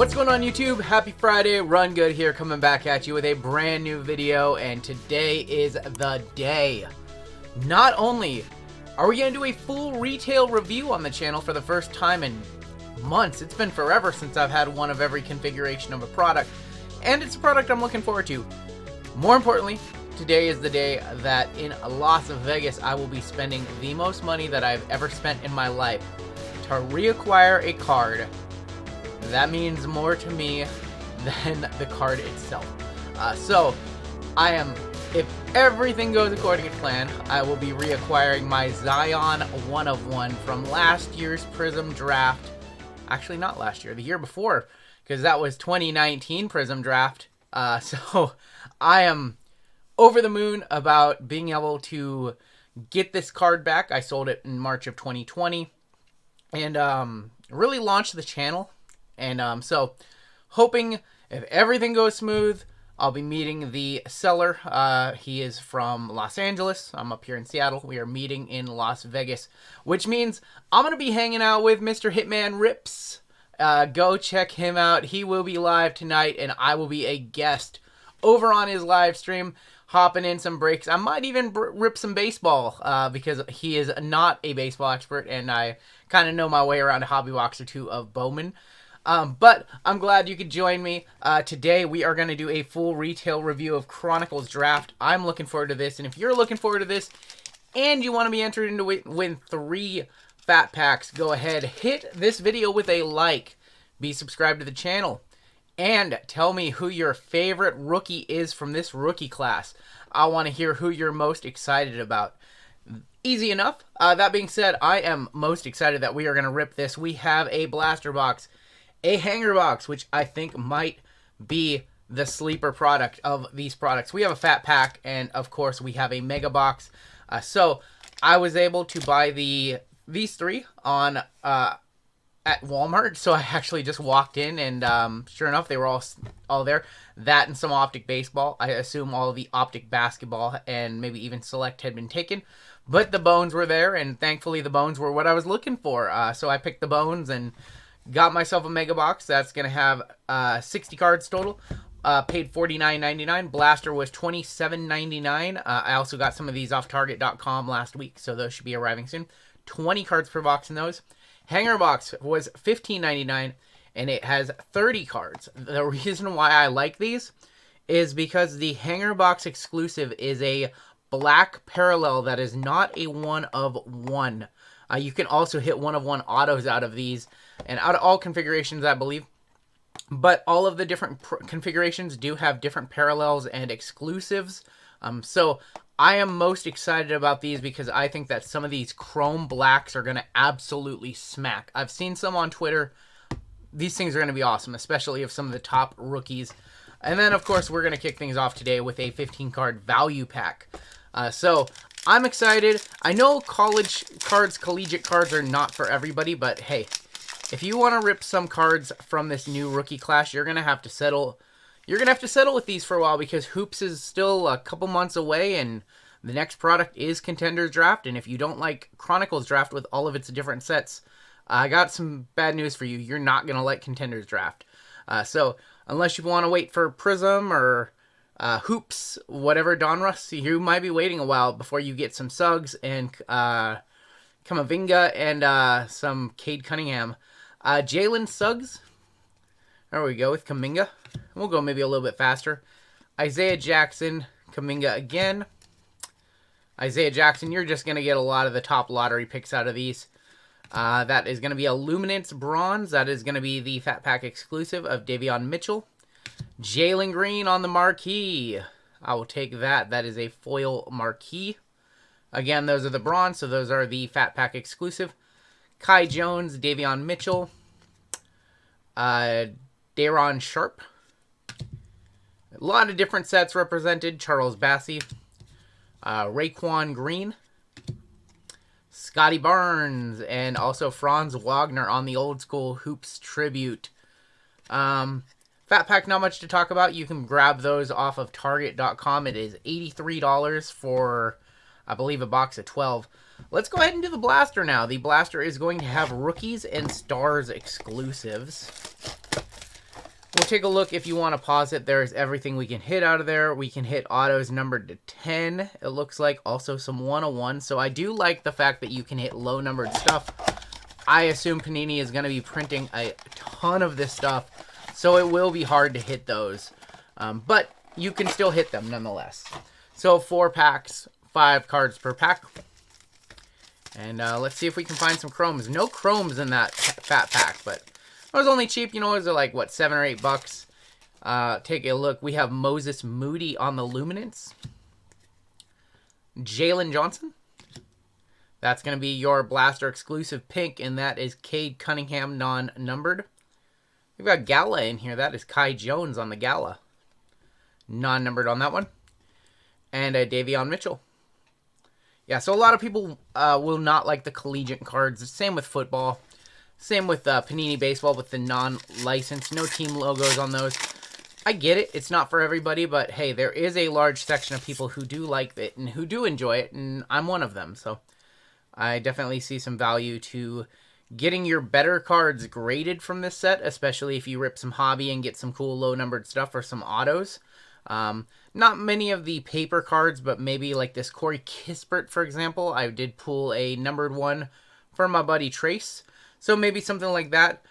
What's going on YouTube? Happy Friday, Run Good here, coming back at you with a brand new video, and today is the day. Not only are we going to do a full retail review on the channel for the first time in months, it's been forever since I've had one of every configuration of a product, and it's a product I'm looking forward to. More importantly, today is the day that in Las Vegas I will be spending the most money that I've ever spent in my life to reacquire a card. That means more to me than the card itself. So, if everything goes according to plan, I will be reacquiring my Zion 1 of 1 from last year's Prism Draft. Actually, not last year, the year before, because that was 2019 Prism Draft. So, I am over the moon about being able to get this card back. I sold it in March of 2020, and really launched the channel. And so, hoping if everything goes smooth, I'll be meeting the seller. He is from Los Angeles. I'm up here in Seattle. We are meeting in Las Vegas, which means I'm going to be hanging out with Mr. Hitman Rips. Go check him out. He will be live tonight, and I will be a guest over on his live stream, hopping in some breaks. I might even rip some baseball because he is not a baseball expert, and I kind of know my way around a hobby box or two of Bowman. But I'm glad you could join me. Today we are going to do a full retail review of Chronicles Draft. I'm looking forward to this, and if you're looking forward to this and you want to be entered into win 3 fat packs, go ahead, hit this video with a like, be subscribed to the channel, and tell me who your favorite rookie is from this rookie class. I want to hear who you're most excited about. Easy enough. That being said, I am most excited that we are going to rip this. We have a blaster box, a hanger box, which I think might be the sleeper product of these products. We have a fat pack, and of course we have a mega box. So I was able to buy these 3 on at Walmart. So I actually just walked in, and sure enough, they were all there. That and some optic baseball. I assume all the optic basketball and maybe even select had been taken, but the bones were there, and thankfully the bones were what I was looking for. So I picked the bones and got myself a mega box. That's going to have 60 cards total. Paid $49.99. Blaster was $27.99. I also got some of these off Target.com last week, so those should be arriving soon. 20 cards per box in those. Hanger box was $15.99, and it has 30 cards. The reason why I like these is because the hanger box exclusive is a black parallel that is not a 1 of 1. You can also hit 1 of 1 autos out of these, and out of all configurations, I believe. But all of the different configurations do have different parallels and exclusives. So I am most excited about these because I think that some of these chrome blacks are going to absolutely smack. I've seen some on Twitter. These things are going to be awesome, especially if some of the top rookies. And then, of course, we're going to kick things off today with a 15-card value pack. So I'm excited. I know college cards, collegiate cards are not for everybody, but hey, if you want to rip some cards from this new rookie class, you're going to have to settle. You're going to have to settle with these for a while because Hoops is still a couple months away, and the next product is Contenders Draft. And if you don't like Chronicles Draft with all of its different sets, I got some bad news for you. You're not going to like Contenders Draft. So unless you want to wait for Prism or Hoops, whatever, Donruss, you might be waiting a while before you get some Suggs and Kamavinga and some Cade Cunningham. Jalen Suggs, there we go, with Kuminga. We'll go maybe a little bit faster. Isaiah Jackson, Kuminga again. Isaiah Jackson, you're just going to get a lot of the top lottery picks out of these. That is going to be a Luminance Bronze. That is going to be the Fat Pack exclusive of Davion Mitchell. Jalen Green on the marquee. I will take that. That is a foil marquee. Again, those are the bronze, so those are the Fat Pack exclusive. Kai Jones, Davion Mitchell, Daron Sharp. A lot of different sets represented. Charles Bassey, Raekwon Green, Scotty Barnes, and also Franz Wagner on the old school Hoops tribute. Fat Pack, not much to talk about. You can grab those off of Target.com. It is $83 for, I believe, a box of 12. Let's go ahead and do the blaster now. The blaster is going to have rookies and stars exclusives. We'll take a look. If you want to pause it, there's everything we can hit out of there. We can hit autos numbered to 10, it looks like. Also some 101. So I do like the fact that you can hit low numbered stuff. I assume Panini is going to be printing a ton of this stuff, so it will be hard to hit those. But you can still hit them nonetheless. So 4 packs, 5 cards per pack. And let's see if we can find some chromes. No chromes in that fat pack, but it was only cheap. You know, it was like, what, $7 or $8? Take a look. We have Moses Moody on the Luminance. Jalen Johnson. That's going to be your Blaster exclusive pink, and that is Cade Cunningham non-numbered. We've got Gala in here. That is Kai Jones on the Gala. Non-numbered on that one. And Davion Mitchell. Yeah, so a lot of people will not like the collegiate cards. Same with football. Same with Panini Baseball with the non-licensed. No team logos on those. I get it. It's not for everybody, but hey, there is a large section of people who do like it and who do enjoy it, and I'm one of them. So I definitely see some value to getting your better cards graded from this set, especially if you rip some hobby and get some cool low-numbered stuff or some autos. Not many of the paper cards, but maybe like this Corey Kispert, for example. I did pull a numbered one for my buddy Trace. So maybe something like that.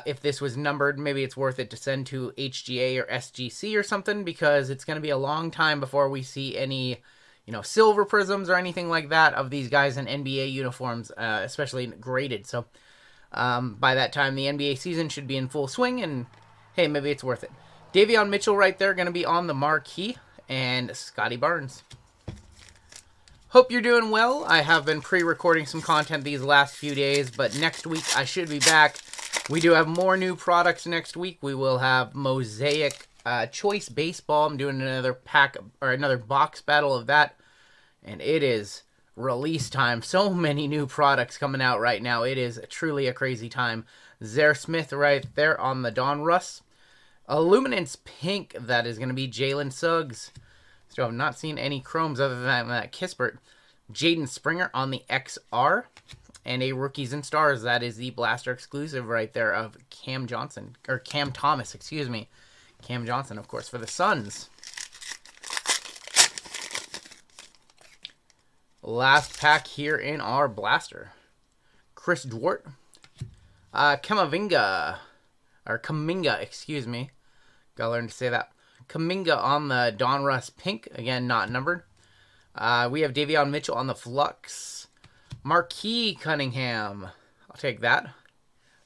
If this was numbered, maybe it's worth it to send to HGA or SGC or something, because it's going to be a long time before we see any, you know, silver prisms or anything like that of these guys in NBA uniforms, especially graded. So by that time, the NBA season should be in full swing, and hey, maybe it's worth it. Davion Mitchell right there, going to be on the marquee, and Scotty Barnes. Hope you're doing well. I have been pre-recording some content these last few days, but next week I should be back. We do have more new products next week. We will have Mosaic Choice Baseball. I'm doing another pack or another box battle of that, and it is release time. So many new products coming out right now. It is truly a crazy time. Zaire Smith right there on the Donruss. Illuminance Pink, that is going to be Jalen Suggs. So I've not seen any chromes other than that Kispert. Jaden Springer on the XR. And a Rookies and Stars, that is the Blaster exclusive right there of Cam Johnson. Or Cam Thomas, excuse me. Cam Johnson, of course, for the Suns. Last pack here in our Blaster. Chris Dwart. Kamavinga. Or Kaminga, excuse me. Gotta learn to say that. Kaminga on the Donruss Pink. Again, not numbered. We have Davion Mitchell on the Flux. Marquee Cunningham. I'll take that.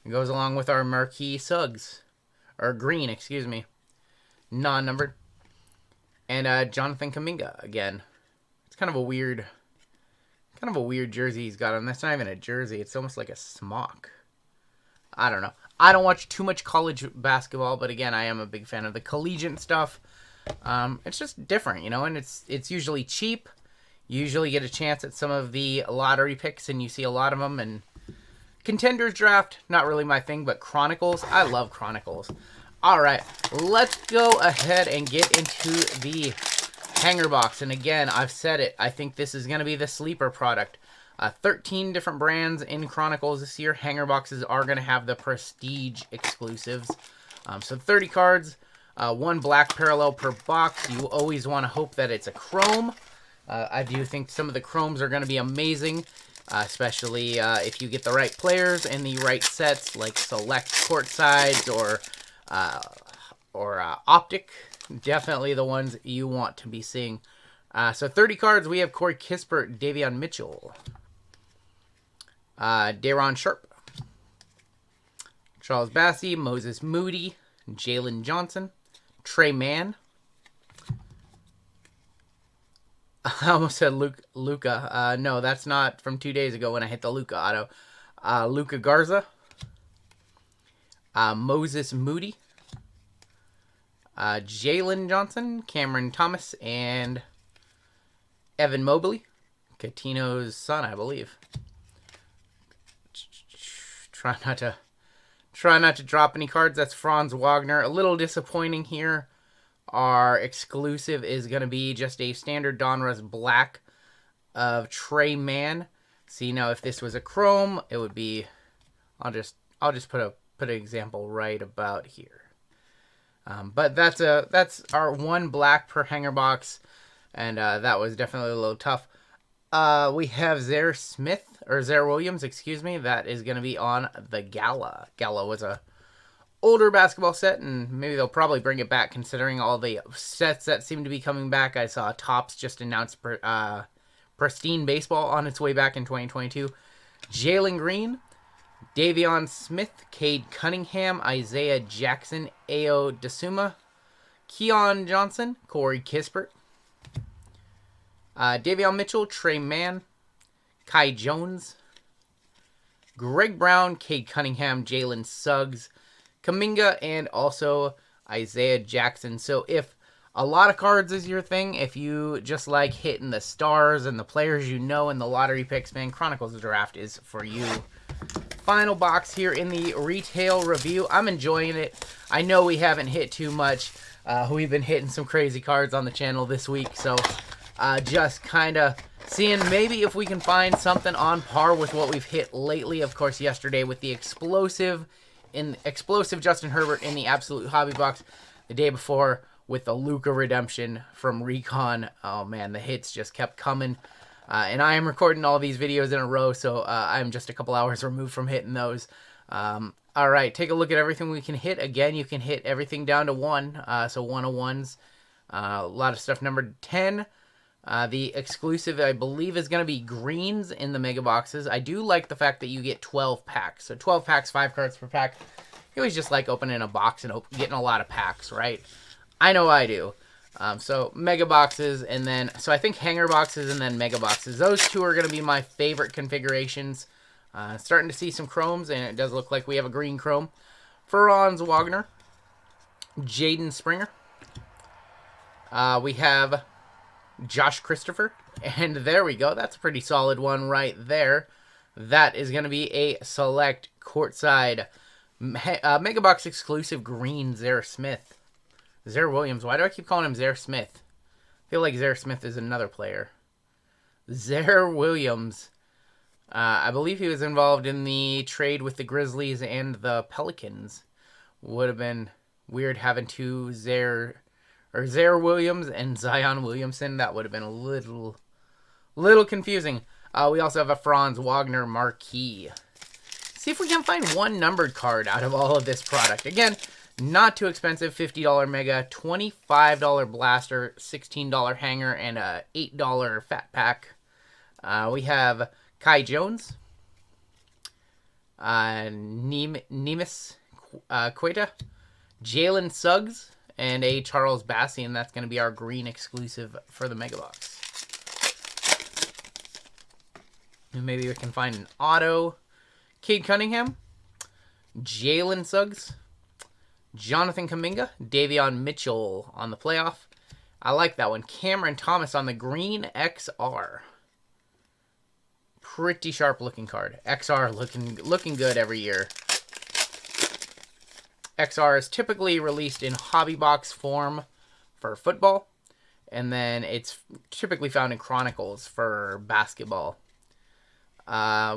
It goes along with our Marquee Suggs. Or Green, excuse me. Non-numbered. And Jonathan Kaminga again. It's kind of a weird jersey he's got on. That's not even a jersey. It's almost like a smock. I don't know. I don't watch too much college basketball, but again, I am a big fan of the collegiate stuff. It's just different, you know, and it's usually cheap. You usually get a chance at some of the lottery picks, and you see a lot of them. And Contenders Draft, not really my thing, but Chronicles, I love Chronicles. All right, let's go ahead and get into the hanger box. And again, I've said it. I think this is going to be the sleeper product. 13 different brands in Chronicles this year. Hanger boxes are going to have the Prestige exclusives. So 30 cards, 1 black parallel per box. You always want to hope that it's a chrome. I do think some of the chromes are going to be amazing, especially if you get the right players and the right sets, like select court sides or optic. Definitely the ones you want to be seeing. So 30 cards, we have Corey Kispert, Davion Mitchell, Daron Sharp, Charles Bassey, Moses Moody, Jalen Johnson, Trey Mann. I almost said Luca. No, that's not from 2 days ago when I hit the Luca auto. Luca Garza, Moses Moody, Jalen Johnson, Cameron Thomas, and Evan Mobley, Catino's son, I believe. Try not to drop any cards. That's Franz Wagner. A little disappointing here. Our exclusive is going to be just a standard Donruss black of Trey Mann. See, now if this was a chrome, it would be. I'll just put an example right about here. But that's our one black per hanger box, and that was definitely a little tough. We have Zaire Williams, excuse me. That is going to be on the Gala. Gala was a older basketball set, and maybe they'll probably bring it back considering all the sets that seem to be coming back. I saw Topps just announced Pristine Baseball on its way back in 2022. Jalen Green, Davion Smith, Cade Cunningham, Isaiah Jackson, Ayo Desuma, Keon Johnson, Corey Kispert, Davion Mitchell, Trey Mann, Kai Jones, Greg Brown, Cade Cunningham, Jalen Suggs, Kuminga, and also Isaiah Jackson. So if a lot of cards is your thing, if you just like hitting the stars and the players you know in the lottery picks, man, Chronicles Draft is for you. Final box here in the retail review. I'm enjoying it. I know we haven't hit too much. We've been hitting some crazy cards on the channel this week, so just kind of seeing maybe if we can find something on par with what we've hit lately. Of course, yesterday with the explosive Justin Herbert in the Absolute Hobby Box. The day before with the Luka redemption from Recon. Oh man, the hits just kept coming. And I am recording all these videos in a row, so I'm just a couple hours removed from hitting those. All right, take a look at everything we can hit. Again, you can hit everything down to 1, so 101s. A lot of stuff numbered 10. The exclusive, I believe, is going to be greens in the mega boxes. I do like the fact that you get 12 packs. So 12 packs, 5 cards per pack. You always just like opening a box and getting a lot of packs, right? I know I do. So mega boxes, and then, so I think hanger boxes and then mega boxes. Those two are going to be my favorite configurations. Starting to see some chromes, and it does look like we have a green chrome. Franz Wagner. Jaden Springer. We have Josh Christopher, and there we go. That's a pretty solid one right there. That is going to be a select courtside mega box exclusive green Zaire Williams. Why do I keep calling him Zaire Smith? I feel like Zaire Smith is another player. Zaire Williams. I believe he was involved in the trade with the Grizzlies and the Pelicans. Would have been weird having two Zaire Williams and Zion Williamson. That would have been a little confusing. We also have a Franz Wagner marquee. See if we can find one numbered card out of all of this product. Again, not too expensive. $50 mega, $25 blaster, $16 hanger, and a $8 fat pack. We have Kai Jones, Neemias Queta, Jalen Suggs, and a Charles Bassey, and that's going to be our green exclusive for the Mega Box. And maybe we can find an auto. Cade Cunningham, Jalen Suggs, Jonathan Kuminga, Davion Mitchell on the playoff. I like that one. Cameron Thomas on the green XR. Pretty sharp looking card. XR looking good every year. XR is typically released in hobby box form for football, and then it's typically found in Chronicles for basketball.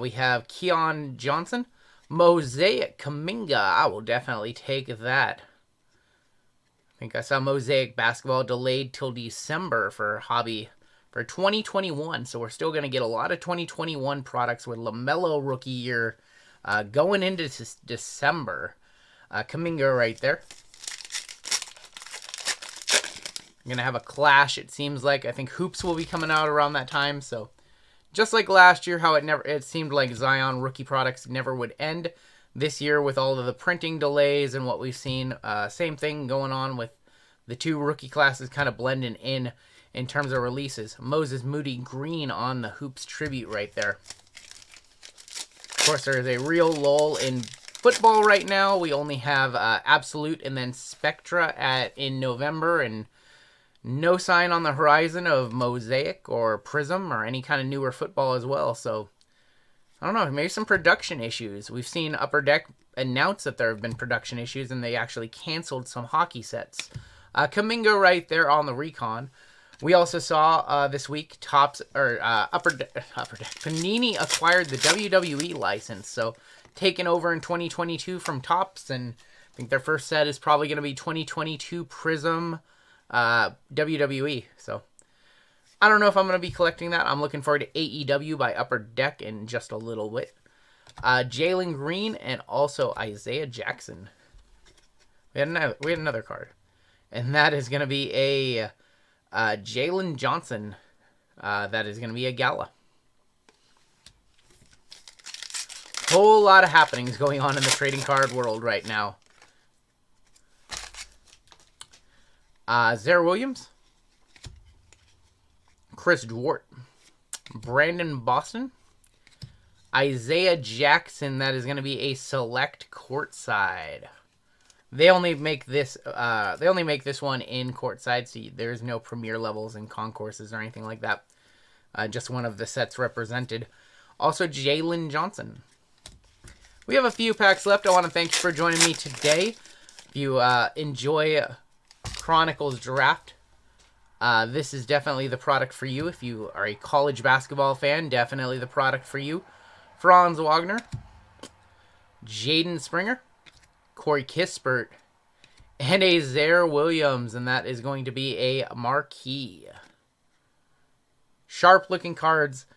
We have Keon Johnson, Mosaic Kuminga. I will definitely take that. I think I saw Mosaic basketball delayed till December for hobby for 2021, so we're still going to get a lot of 2021 products with LaMelo rookie year going into December. Kuminga right there. I'm going to have a clash, it seems like. I think Hoops will be coming out around that time, so just like last year, how it seemed like Zion rookie products never would end. This year, with all of the printing delays and what we've seen, same thing going on with the two rookie classes kind of blending in terms of releases. Moses Moody green on the Hoops tribute right there. Of course, there is a real lull in football right now. We only have Absolute and then Spectra in November, and no sign on the horizon of Mosaic or Prism or any kind of newer football as well. So, I don't know, maybe some production issues. We've seen Upper Deck announce that there have been production issues, and they actually canceled some hockey sets. Kuminga right there on the Recon. We also saw this week Upper Deck Panini acquired the WWE license, so taken over in 2022 from Topps, and I think their first set is probably going to be 2022 Prism WWE. So I don't know if I'm going to be collecting that. I'm looking forward to AEW by Upper Deck in just a little bit. Jalen Green and also Isaiah Jackson. We had another card. And that is going to be a Jalen Johnson. That is going to be a Gala. Whole lot of happenings going on in the trading card world right now. Zara Williams. Chris Dwart. Brandon Boston. Isaiah Jackson. That is going to be a select courtside. They only make this one in courtside, so there's no premier levels and concourses or anything like that. Just one of the sets represented. Also, Jalen Johnson. We have a few packs left. I want to thank you for joining me today. If you enjoy Chronicles Draft, this is definitely the product for you. If you are a college basketball fan, definitely the product for you. Franz Wagner, Jaden Springer, Corey Kispert, and a Zara Williams, and that is going to be a marquee. Sharp-looking cards.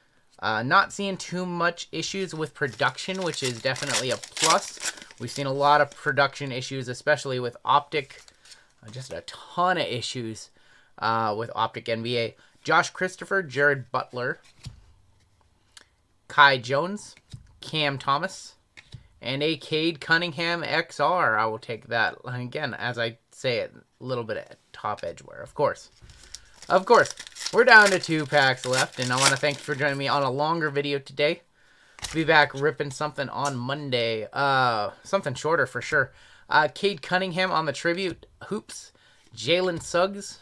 Not seeing too much issues with production, which is definitely a plus. We've seen a lot of production issues, especially with Optic. Just a ton of issues with Optic NBA. Josh Christopher, Jared Butler, Kai Jones, Cam Thomas, and a Cade Cunningham XR. I will take that. Again, as I say it, a little bit of top edge wear, of course. Of course. We're down to 2 packs left, and I want to thank you for joining me on a longer video today. Be back ripping something on Monday. Something shorter for sure. Cade Cunningham on the Tribute Hoops. Jalen Suggs.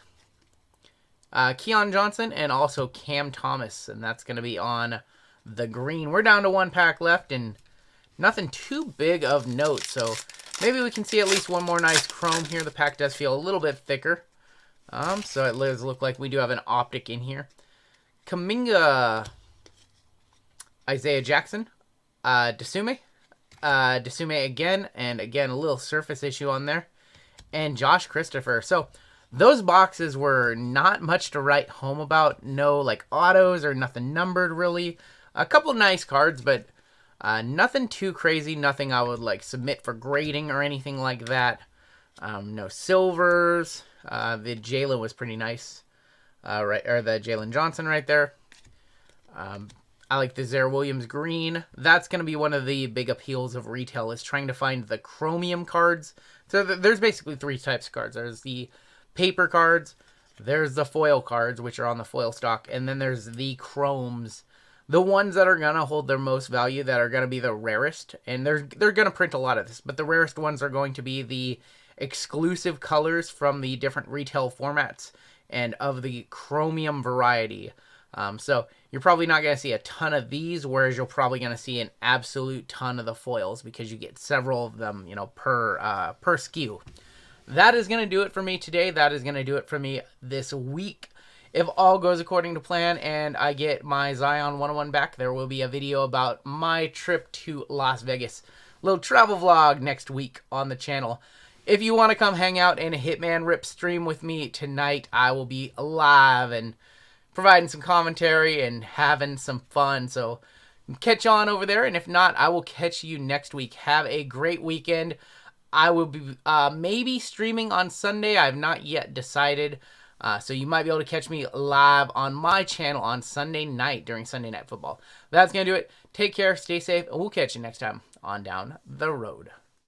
Keon Johnson, and also Cam Thomas, and that's going to be on the green. We're down to 1 pack left, and nothing too big of note, so maybe we can see at least one more nice chrome here. The pack does feel a little bit thicker. So it does look like we do have an Optic in here. Kaminga, Isaiah Jackson, Desume again, and again, a little surface issue on there, and Josh Christopher. So those boxes were not much to write home about. No, like, autos or nothing numbered, really. A couple nice cards, but nothing too crazy. Nothing I would, like, submit for grading or anything like that. No silvers. The Jalen was pretty nice, right? Or the Jalen Johnson right there. I like the Zara Williams green. That's going to be one of the big appeals of retail, is trying to find the chromium cards. So there's basically 3 types of cards. There's the paper cards, there's the foil cards, which are on the foil stock, and then there's the chromes. The ones that are going to hold their most value, that are going to be the rarest, and they're going to print a lot of this, but the rarest ones are going to be the exclusive colors from the different retail formats and of the chromium variety. So you're probably not going to see a ton of these, whereas you're probably going to see an absolute ton of the foils, because you get several of them, you know, per SKU. That is going to do it for me today. That is going to do it for me this week. If all goes according to plan and I get my Zion 101 back, there will be a video about my trip to Las Vegas. Little travel vlog next week on the channel. If you want to come hang out in a Hitman Rip stream with me tonight, I will be live and providing some commentary and having some fun. So catch on over there, and if not, I will catch you next week. Have a great weekend. I will be maybe streaming on Sunday. I have not yet decided. So you might be able to catch me live on my channel on Sunday night during Sunday Night Football. That's going to do it. Take care, stay safe, and we'll catch you next time on Down the Road.